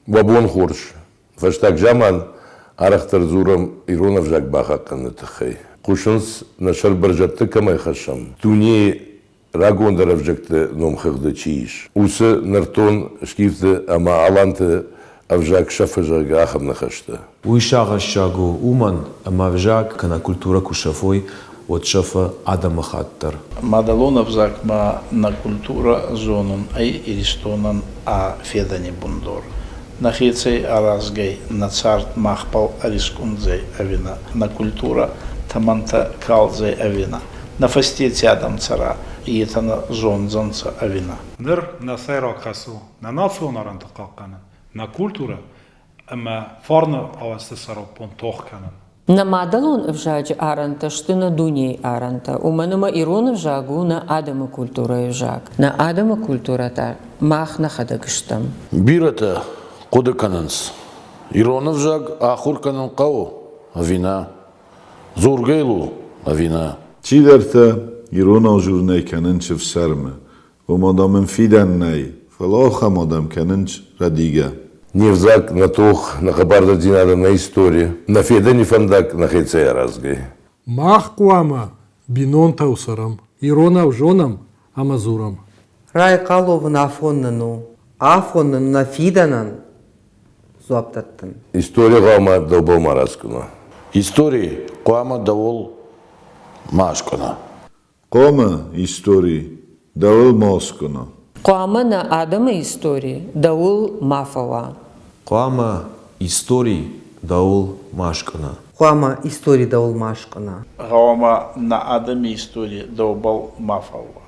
Вабон хорш. Фаштак жаман арахтар зурам иронов жак бахаканы тахай. Кушынс нашар баржатты камай хашам. Туне рагондаров жакты номхагда чииш. Усы нартон шкифты ама аланты авжак шафажак ахам нахашта. Уишага шагу уман ама авжак кана культура кушафой от шафа адама хаттар. Мадалонов зак ма на культура зонун ай иристонан а федани бундор. Нахицей аразгай на царт махпал арискунзей авина. На культура таманта калзей авина. На фастете адам цара и это на зонзанца авина. Ныр на сайракасу на национаранты калканын. На культура ама фарны авасты саропон тохканын. На мадалон вжаджи аранта, что на дуней аранта. У мене ирон вжагу на адама культура вжаг. На адама культура та мах на хадагштам. Бирата кодекананс. Ирон вжаг ахурканан кау авина. Зургейлу авина. Чидерта ирона журней кананч в сарме. У мадамен фиданнай. Фалоха мадам кананч радига. Невзак на тох, на хабарда динада на истории. На федани фандак на хейцея разгай. Мах куама бинон таусарам. Ирона в жонам амазурам. Рай калов на афоннану. Афоннану на фиданан. Зуаптаттан. История гама добал мараскуна. Истории куама давол машкона. Кома истории давал москона. Куама на адама истории даул мафава. Куама истории даул машкана. Хуама истории даул машкана. Гаума на адами истории долбал мафалва.